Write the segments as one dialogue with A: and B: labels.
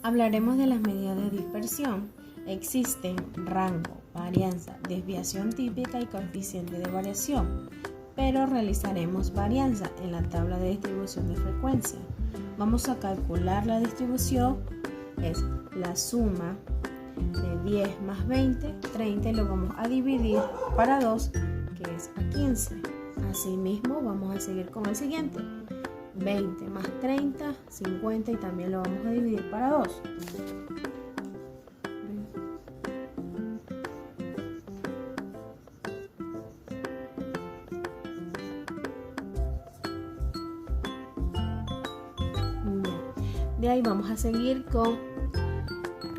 A: Hablaremos de las medidas de dispersión. Existen rango, varianza, desviación típica y coeficiente de variación, pero realizaremos varianza en la tabla de distribución de frecuencia. Vamos a calcular la distribución, es la suma de 10 más 20, 30, y lo vamos a dividir para 2, que es a 15. Asimismo, vamos a seguir con el siguiente. 20 más 30, 50, y también lo vamos a dividir para 2. De ahí vamos a seguir con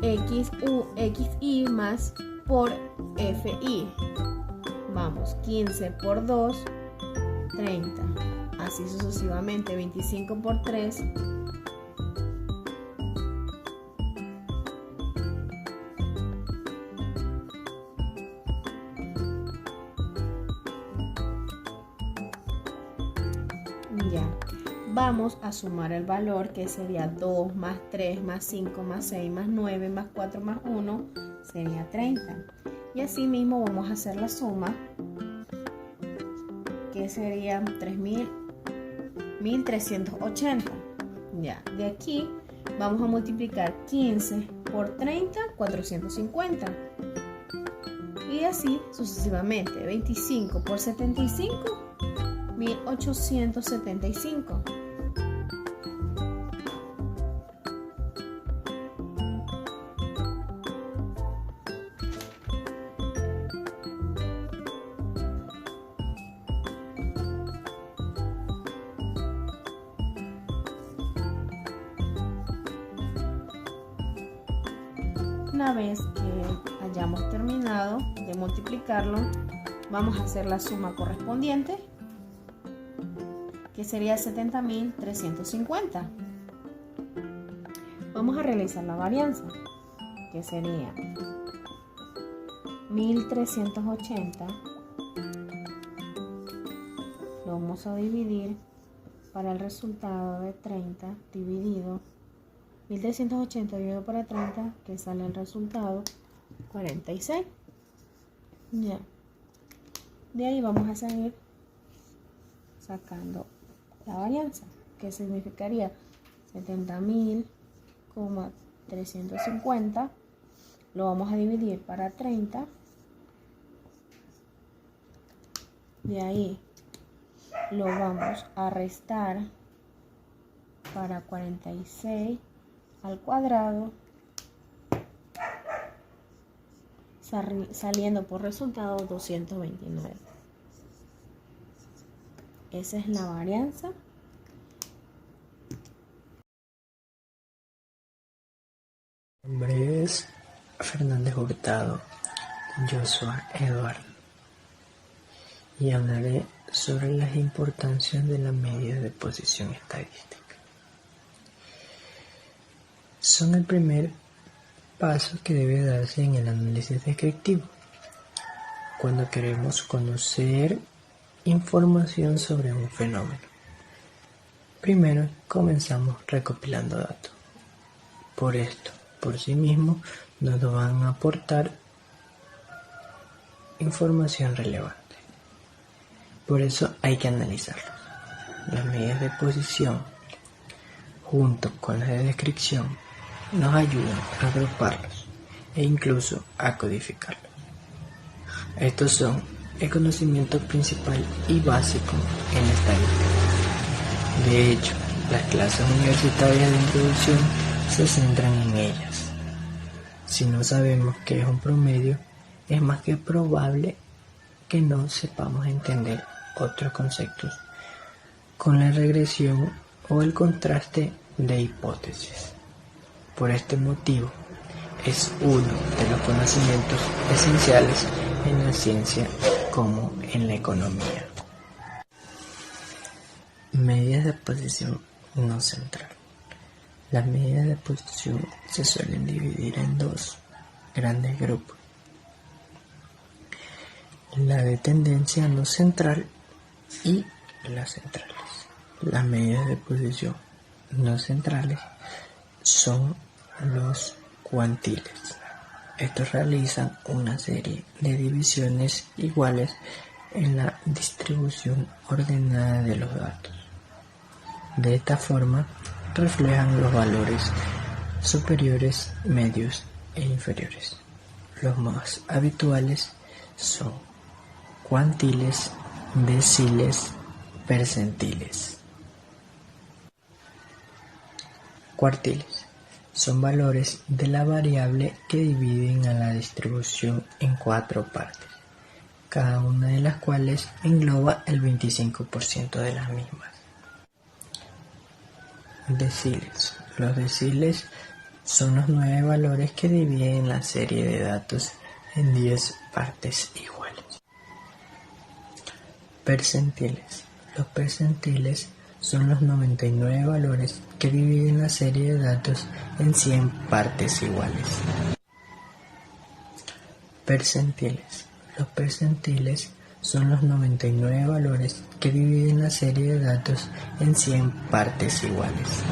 A: xi más por fi. Vamos, 15 por 2, 30. Así sucesivamente, 25 por 3, ya. Vamos a sumar el valor, que sería 2 más 3 más 5 más 6 más 9 más 4 más 1, sería 30. Y así mismo vamos a hacer la suma, que sería 1380. Ya, de aquí vamos a multiplicar 15 por 30, 450. Y así sucesivamente, 25 por 75, 1875. Una vez que hayamos terminado de multiplicarlo, vamos a hacer la suma correspondiente, que sería 70.350. Vamos a realizar la varianza, que sería 1380. Lo vamos a dividir para el resultado de 30 dividido 1380 dividido para 30, que sale el resultado 46. Ya. De ahí vamos a seguir sacando la varianza, que significaría 70.350. Lo vamos a dividir para 30. De ahí lo vamos a restar para 46 al cuadrado, saliendo por resultado 229. Esa es la varianza.
B: Mi nombre es Fernández Hurtado Joshua Eduardo y hablaré sobre las importancias de las medidas de posición estadística. Son el primer paso que debe darse en el análisis descriptivo, cuando queremos conocer información sobre un fenómeno. Primero comenzamos recopilando datos. Por esto, por sí mismo, nos van a aportar información relevante. Por eso hay que analizarlos. Las medidas de posición, junto con las de descripción, nos ayudan a agruparlos e incluso a codificarlos. Estos son el conocimiento principal y básico en estadística. De hecho, las clases universitarias de introducción se centran en ellas. Si no sabemos qué es un promedio, es más que probable que no sepamos entender otros conceptos con la regresión o el contraste de hipótesis. Por este motivo, es uno de los conocimientos esenciales en la ciencia como en la economía. Medidas de posición no central. Las medidas de posición se suelen dividir en dos grandes grupos: la de tendencia no central y las centrales. Las medidas de posición no centrales son los cuantiles. Estos realizan una serie de divisiones iguales en la distribución ordenada de los datos. De esta forma, reflejan los valores superiores, medios e inferiores. Los más habituales son cuantiles, deciles, percentiles. Cuartiles son valores de la variable que dividen a la distribución en 4 partes, cada una de las cuales engloba el 25% de las mismas. Deciles. Los deciles son los 9 valores que dividen la serie de datos en 10 partes iguales. Percentiles. Los percentiles son los 99 valores que dividen la serie de datos en 100 partes iguales. Percentiles. Los percentiles son los 99 valores que dividen la serie de datos en 100 partes iguales.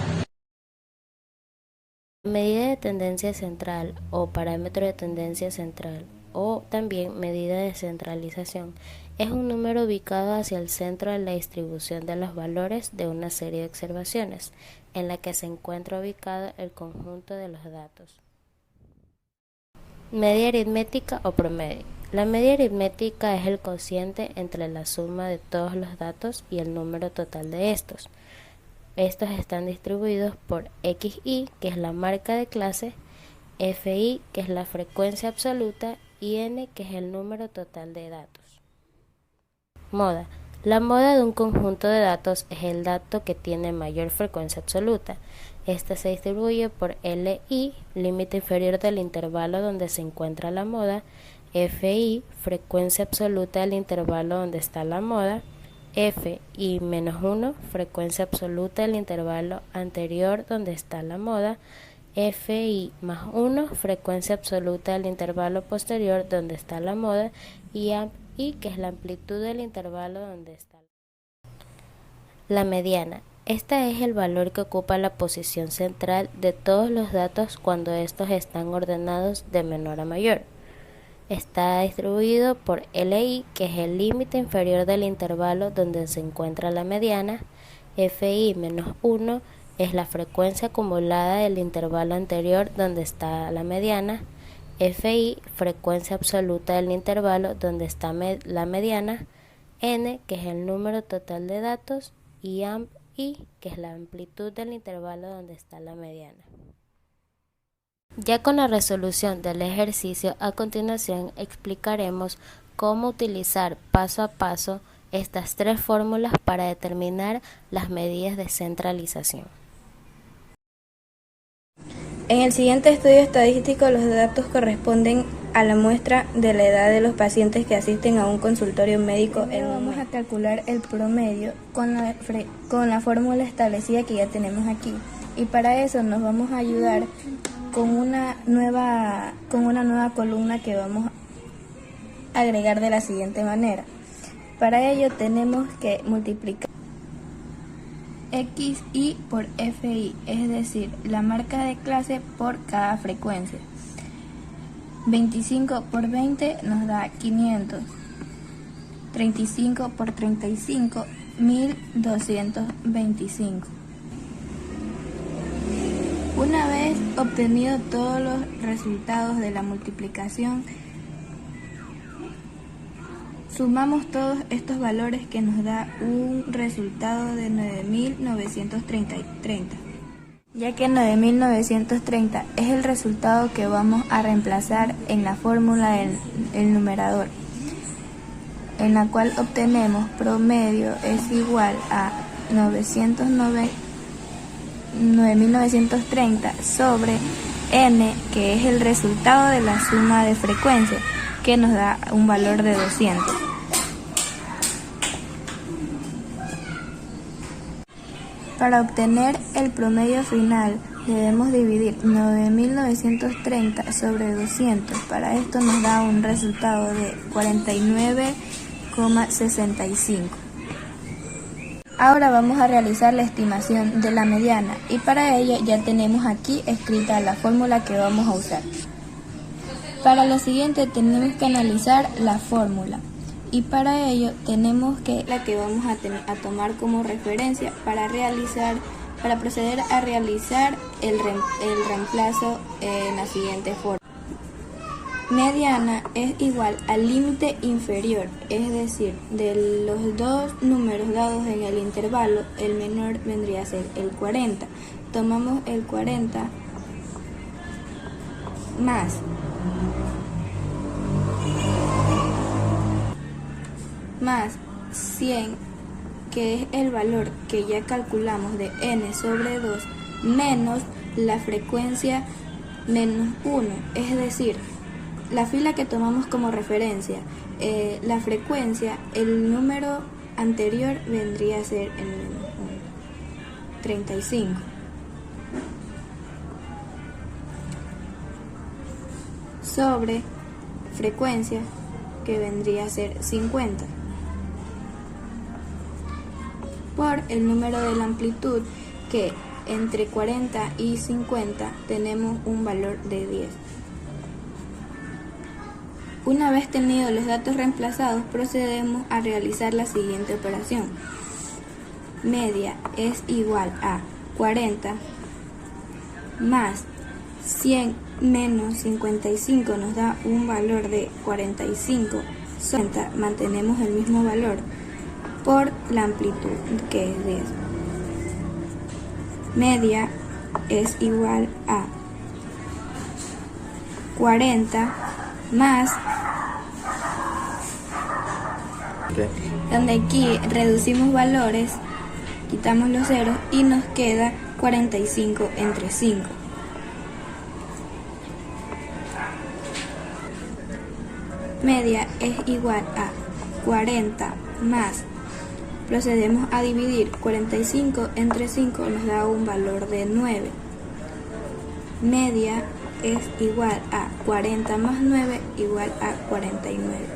C: Medida de tendencia central o parámetro de tendencia central o también medida de centralización es un número ubicado hacia el centro de la distribución de los valores de una serie de observaciones en la que se encuentra ubicado el conjunto de los datos. Media aritmética o promedio. La media aritmética es el cociente entre la suma de todos los datos y el número total de estos. Estos están distribuidos por XI, que es la marca de clase, FI, que es la frecuencia absoluta, y N, que es el número total de datos. Moda. La moda de un conjunto de datos es el dato que tiene mayor frecuencia absoluta. Esta se distribuye por LI, límite inferior del intervalo donde se encuentra la moda, FI, frecuencia absoluta del intervalo donde está la moda, FI menos 1, frecuencia absoluta del intervalo anterior donde está la moda, FI más 1, frecuencia absoluta del intervalo posterior donde está la moda, y AMPI, que es la amplitud del intervalo donde está la mediana. Esta es el valor que ocupa la posición central de todos los datos cuando estos están ordenados de menor a mayor. Está distribuido por LI, que es el límite inferior del intervalo donde se encuentra la mediana. FI menos 1 es la frecuencia acumulada del intervalo anterior donde está la mediana. FI, frecuencia absoluta del intervalo donde está la mediana. N, que es el número total de datos, y AMPI, que es la amplitud del intervalo donde está la mediana. Ya con la resolución del ejercicio, a continuación explicaremos cómo utilizar paso a paso estas 3 fórmulas para determinar las medidas de centralización.
D: En el siguiente estudio estadístico, los datos corresponden a la muestra de la edad de los pacientes que asisten a un consultorio médico. Vamos a calcular el promedio con la fórmula establecida que ya tenemos aquí. Y para eso nos vamos a ayudar con una nueva columna que vamos a agregar de la siguiente manera. Para ello tenemos que multiplicar XI por FI, es decir, la marca de clase por cada frecuencia. 25 por 20 nos da 500. 35 por 35, 1225. Una vez obtenido todos los resultados de la multiplicación, sumamos todos estos valores que nos da un resultado de 9.930, ya que 9.930 es el resultado que vamos a reemplazar en la fórmula del numerador, en la cual obtenemos promedio es igual a 9.930 sobre N, que es el resultado de la suma de frecuencias, que nos da un valor de 200. Para obtener el promedio final debemos dividir 9.930 sobre 200. Para esto nos da un resultado de 49,65. Ahora vamos a realizar la estimación de la mediana y para ello ya tenemos aquí escrita la fórmula que vamos a usar. Para lo siguiente tenemos que analizar la fórmula y para ello tenemos que la que vamos a tomar como referencia para proceder a realizar el reemplazo en la siguiente forma. Mediana es igual al límite inferior, es decir, de los dos números dados en el intervalo, el menor vendría a ser el 40. Tomamos el 40 más 100, que es el valor que ya calculamos de n sobre 2, menos la frecuencia menos 1, es decir, la fila que tomamos como referencia, la frecuencia, el número anterior vendría a ser el 35. Sobre frecuencia, que vendría a ser 50. Por el número de la amplitud, que entre 40 y 50 tenemos un valor de 10. Una vez tenidos los datos reemplazados, procedemos a realizar la siguiente operación. Media es igual a 40 más 100 menos 55 nos da un valor de 45. Mantenemos el mismo valor por la amplitud, que es 10. Media es igual a 40 más, donde aquí reducimos valores, quitamos los ceros y nos queda 45 entre 5. Media es igual a 40 más, procedemos a dividir 45 entre 5, nos da un valor de 9. Media es igual a 40 más 9 igual a 49.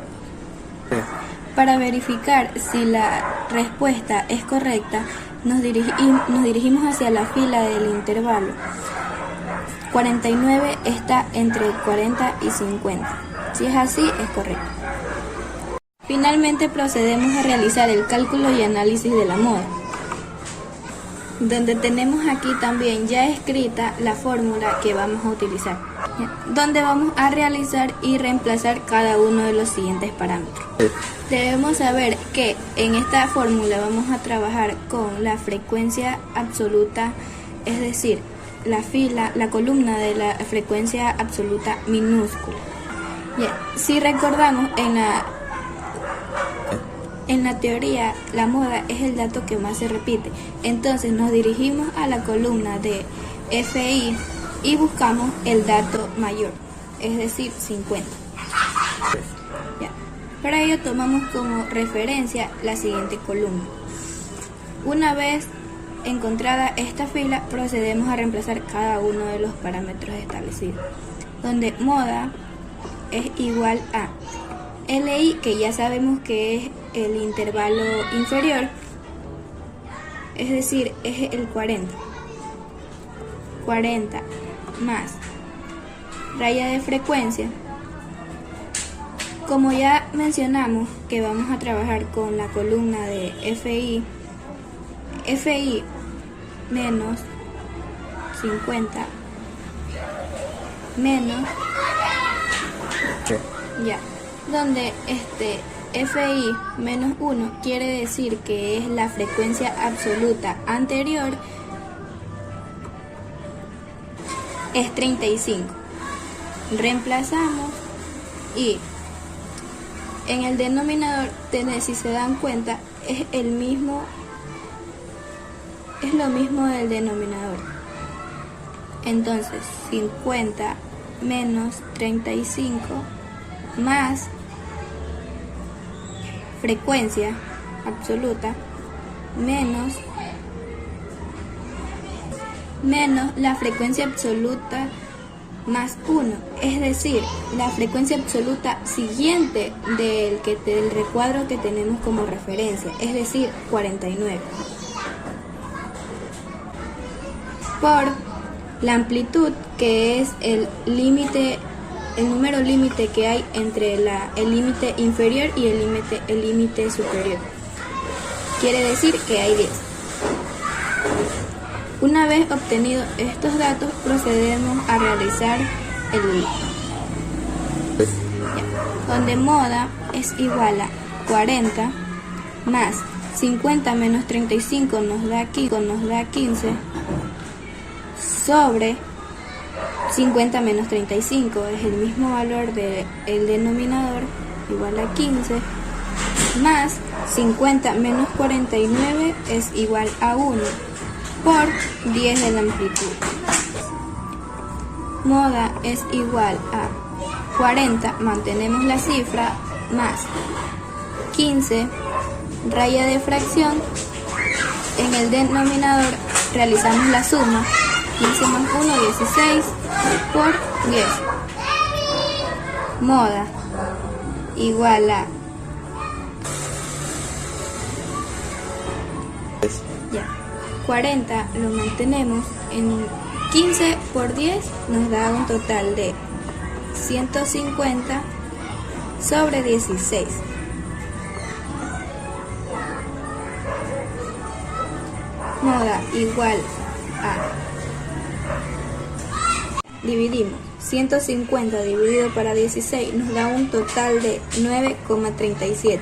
D: Para verificar si la respuesta es correcta, nos dirigimos hacia la fila del intervalo. 49 está entre 40 y 50. Si es así, es correcto. Finalmente procedemos a realizar el cálculo y análisis de la moda, donde tenemos aquí también ya escrita la fórmula que vamos a utilizar, donde vamos a realizar y reemplazar cada uno de los siguientes parámetros. Debemos saber que en esta fórmula vamos a trabajar con la frecuencia absoluta, es decir, la columna de la frecuencia absoluta minúscula. Si recordamos, en la teoría, la moda es el dato que más se repite. Entonces nos dirigimos a la columna de FI y buscamos el dato mayor, es decir, 50. Para ello tomamos como referencia la siguiente columna. Una vez encontrada esta fila, procedemos a reemplazar cada uno de los parámetros establecidos, donde moda es igual a LI, que ya sabemos que es el intervalo inferior, es decir, es el 40 más raya de frecuencia. Como ya mencionamos que vamos a trabajar con la columna de FI menos 50 menos donde FI menos 1 quiere decir que es la frecuencia absoluta anterior, es 35. Reemplazamos y en el denominador, si se dan cuenta, es lo mismo del denominador. Entonces 50 menos 35 más frecuencia absoluta menos la frecuencia absoluta más 1, es decir, la frecuencia absoluta siguiente del recuadro que tenemos como referencia, es decir, 49. por la amplitud, que es el número límite que hay entre el límite inferior y el límite superior. Quiere decir que hay 10. Una vez obtenidos estos datos, procedemos a realizar el donde moda es igual a 40 más 50 menos 35 nos da 15 sobre 50 menos 35 es el mismo valor del denominador, igual a 15, más 50 menos 49 es igual a 1 por 10 de la amplitud. Moda es igual a 40, mantenemos la cifra, más 15, raya de fracción, en el denominador realizamos la suma, 15 más 1, 16, por 10. Moda igual a 40, lo mantenemos en 15 por 10, nos da un total de 150 sobre 16. Moda igual a, dividimos 150 dividido para 16 nos da un total de 9,37.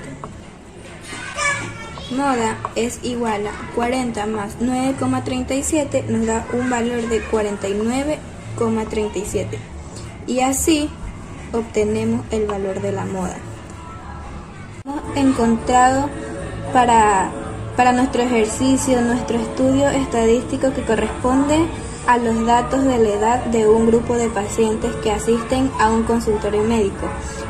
D: Moda es igual a 40 más 9,37 nos da un valor de 49,37. Y así obtenemos el valor de la moda. Hemos encontrado para nuestro ejercicio, nuestro estudio estadístico que corresponde a los datos de la edad de un grupo de pacientes que asisten a un consultorio médico.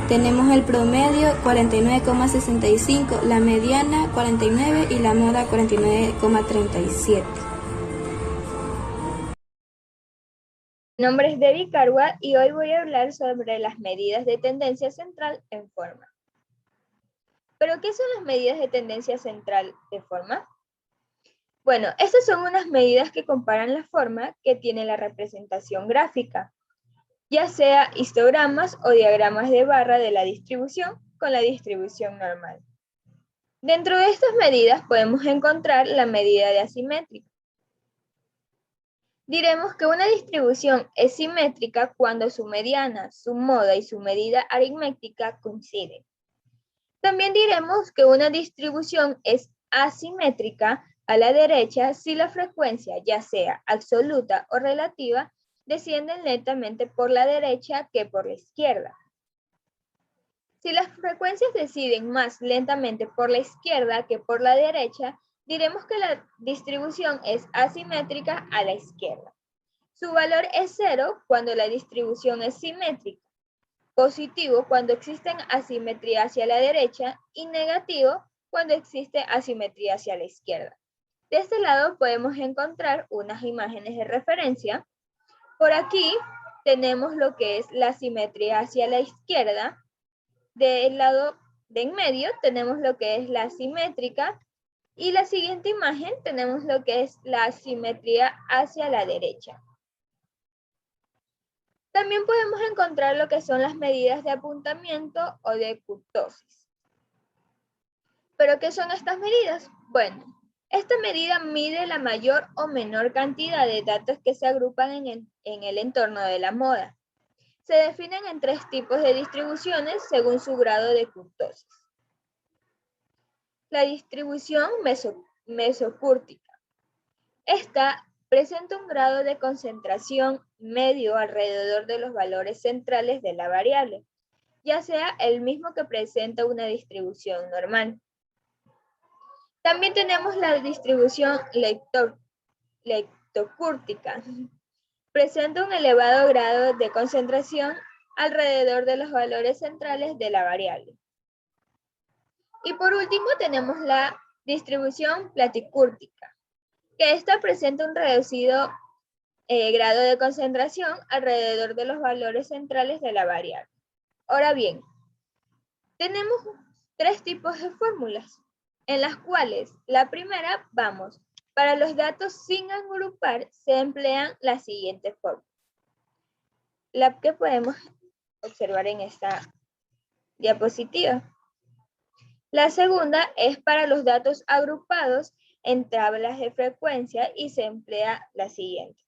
D: Tenemos el promedio 49,65, la mediana 49 y la moda 49,37.
E: Mi nombre es Debbie Carua y hoy voy a hablar sobre las medidas de tendencia central en forma. ¿Pero qué son las medidas de tendencia central de forma? Bueno, estas son unas medidas que comparan la forma que tiene la representación gráfica, ya sea histogramas o diagramas de barra de la distribución con la distribución normal. Dentro de estas medidas podemos encontrar la medida de asimétrica. Diremos que una distribución es simétrica cuando su mediana, su moda y su medida aritmética coinciden. También diremos que una distribución es asimétrica a la derecha si la frecuencia, ya sea absoluta o relativa, descienden lentamente por la derecha que por la izquierda. Si las frecuencias descienden más lentamente por la izquierda que por la derecha, diremos que la distribución es asimétrica a la izquierda. Su valor es 0 cuando la distribución es simétrica, positivo cuando existe asimetría hacia la derecha y negativo cuando existe asimetría hacia la izquierda. De este lado podemos encontrar unas imágenes de referencia. Por aquí tenemos lo que es la simetría hacia la izquierda. Del lado de en medio tenemos lo que es la simétrica y la siguiente imagen tenemos lo que es la simetría hacia la derecha. También podemos encontrar lo que son las medidas de apuntamiento o de kurtosis. ¿Pero qué son estas medidas? Bueno, esta medida mide la mayor o menor cantidad de datos que se agrupan en el entorno de la moda. Se definen en 3 tipos de distribuciones según su grado de kurtosis. La distribución mesocúrtica. Esta presenta un grado de concentración medio alrededor de los valores centrales de la variable, ya sea el mismo que presenta una distribución normal. También tenemos la distribución leptocúrtica. Presenta un elevado grado de concentración alrededor de los valores centrales de la variable. Y por último tenemos la distribución platicúrtica, que esta presenta un reducido grado de concentración alrededor de los valores centrales de la variable. Ahora bien, tenemos 3 tipos de fórmulas, en las cuales la primera Para los datos sin agrupar se emplean las siguientes formas. La que podemos observar en esta diapositiva. La segunda es para los datos agrupados en tablas de frecuencia y se emplea la siguiente.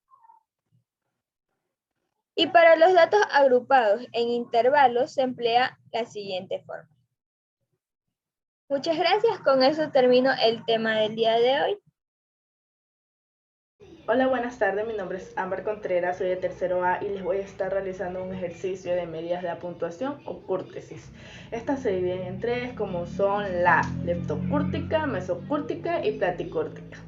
E: Y para los datos agrupados en intervalos se emplea la siguiente forma. Muchas gracias, con eso termino el tema del día de hoy.
F: Hola, buenas tardes, mi nombre es Ámbar Contreras, soy de tercero A y les voy a estar realizando un ejercicio de medidas de la puntuación o cúrtesis. Estas se dividen en tres, como son la leptocúrtica, mesocúrtica y platicúrtica.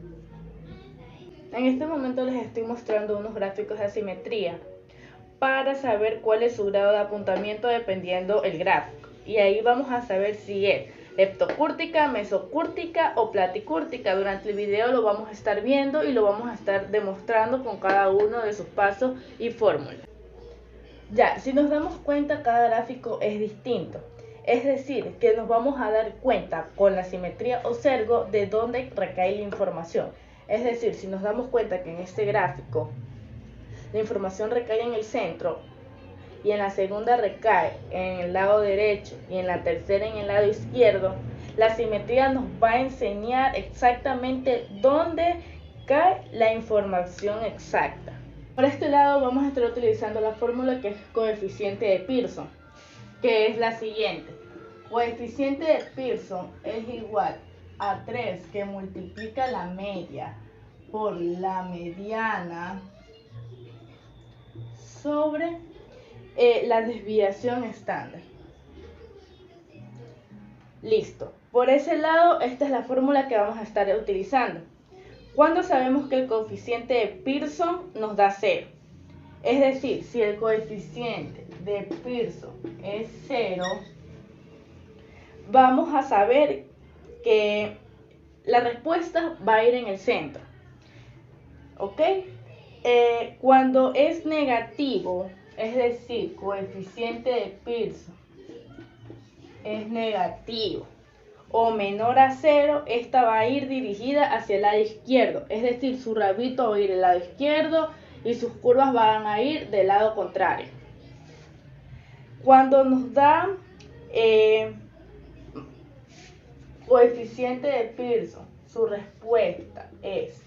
F: En este momento les estoy mostrando unos gráficos de asimetría para saber cuál es su grado de apuntamiento dependiendo el gráfico. Y ahí vamos a saber si es leptocúrtica, mesocúrtica o platicúrtica. Durante el video lo vamos a estar viendo y lo vamos a estar demostrando con cada uno de sus pasos y fórmulas. Ya, si nos damos cuenta, cada gráfico es distinto. Es decir, que nos vamos a dar cuenta con la simetría o sergo de dónde recae la información. Es decir, si nos damos cuenta que en este gráfico la información recae en el centro, y en la segunda recae en el lado derecho y en la tercera en el lado izquierdo, la simetría nos va a enseñar exactamente dónde cae la información exacta. Por este lado vamos a estar utilizando la fórmula que es coeficiente de Pearson, que es la siguiente. Coeficiente de Pearson es igual a 3 que multiplica la media por la mediana sobre la desviación estándar. Listo. Por ese lado, esta es la fórmula que vamos a estar utilizando. Cuando sabemos que el coeficiente de Pearson nos da 0. Es decir, si el coeficiente de Pearson es 0, vamos a saber que la respuesta va a ir en el centro. ¿Ok? Cuando es negativo, es decir, coeficiente de Pearson es negativo o menor a 0, esta va a ir dirigida hacia el lado izquierdo. Es decir, su rabito va a ir del lado izquierdo y sus curvas van a ir del lado contrario. Cuando nos da coeficiente de Pearson, su respuesta es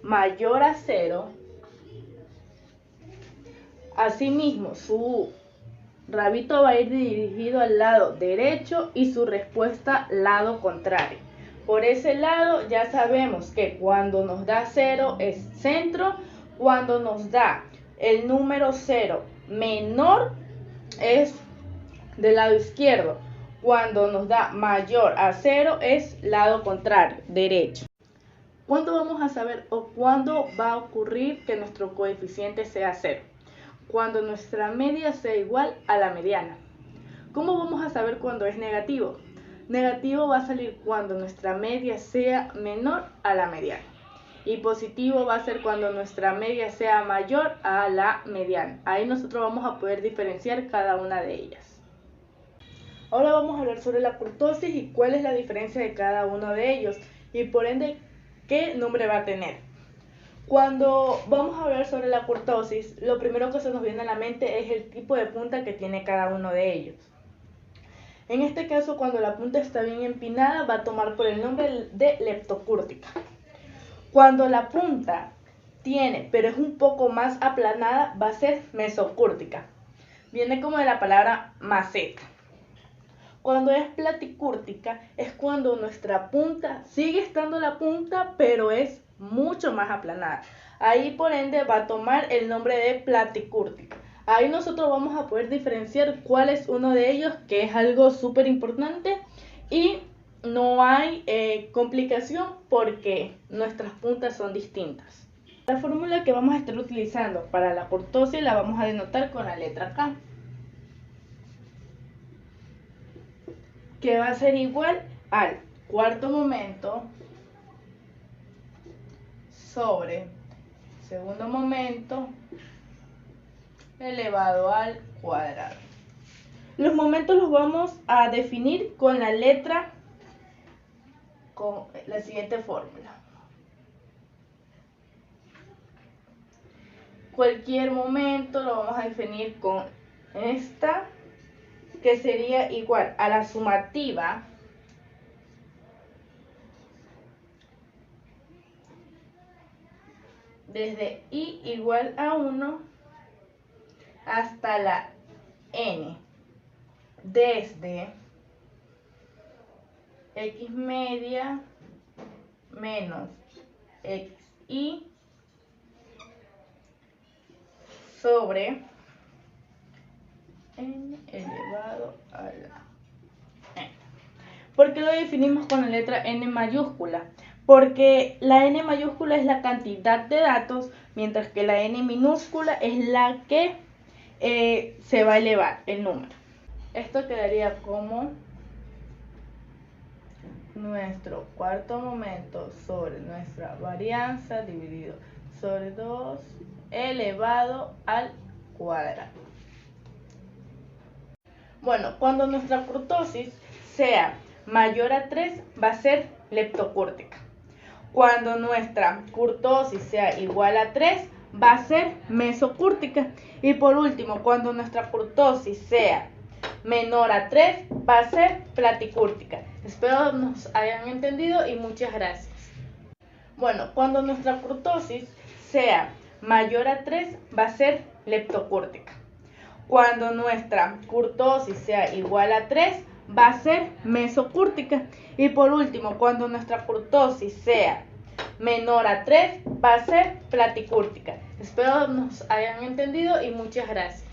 F: mayor a 0, asimismo, su rabito va a ir dirigido al lado derecho y su respuesta lado contrario. Por ese lado ya sabemos que cuando nos da 0 es centro, cuando nos da el número 0 menor es del lado izquierdo, cuando nos da mayor a 0 es lado contrario, derecho. ¿Cuándo vamos a saber o cuándo va a ocurrir que nuestro coeficiente sea 0? Cuando nuestra media sea igual a la mediana. ¿Cómo vamos a saber cuándo es negativo? Negativo va a salir cuando nuestra media sea menor a la mediana. Y positivo va a ser cuando nuestra media sea mayor a la mediana. Ahí nosotros vamos a poder diferenciar cada una de ellas. Ahora vamos a hablar sobre la kurtosis y cuál es la diferencia de cada uno de ellos. Y por ende, ¿qué nombre va a tener? Cuando vamos a hablar sobre la kurtosis, lo primero que se nos viene a la mente es el tipo de punta que tiene cada uno de ellos. En este caso, cuando la punta está bien empinada, va a tomar por el nombre de leptocúrtica. Cuando la punta tiene, pero es un poco más aplanada, va a ser mesocúrtica. Viene como de la palabra maceta. Cuando es platicúrtica, es cuando nuestra punta sigue estando la punta, pero es mucho más aplanada. Ahí por ende va a tomar el nombre de platicúrtica. Ahí nosotros vamos a poder diferenciar cuál es uno de ellos, que es algo súper importante y no hay complicación porque nuestras puntas son distintas. La fórmula que vamos a estar utilizando para la kurtosis la vamos a denotar con la letra K, que va a ser igual al cuarto momento sobre segundo momento elevado al cuadrado. Los momentos los vamos a definir con la letra, con la siguiente fórmula. cualquier momento lo vamos a definir con esta, que sería igual a la sumativa desde i igual a 1 hasta la n, desde x media menos xi sobre n elevado a la n. ¿Por qué lo definimos con la letra n mayúscula? Porque la n mayúscula es la cantidad de datos, mientras que la n minúscula es la que se va a elevar el número. Esto quedaría como nuestro cuarto momento sobre nuestra varianza dividido sobre 2 elevado al cuadrado. Bueno, cuando nuestra kurtosis sea mayor a 3 va a ser leptocúrtica. Cuando nuestra kurtosis sea igual a 3 va a ser mesocúrtica. Y por último, cuando nuestra kurtosis sea menor a 3 va a ser platicúrtica. Espero nos hayan entendido y muchas gracias. Bueno, cuando nuestra kurtosis sea mayor a 3 va a ser leptocúrtica. Cuando nuestra kurtosis sea igual a 3 va a ser mesocúrtica. Y por último, cuando nuestra kurtosis sea menor a 3 va a ser platicúrtica. Espero nos hayan entendido y muchas gracias.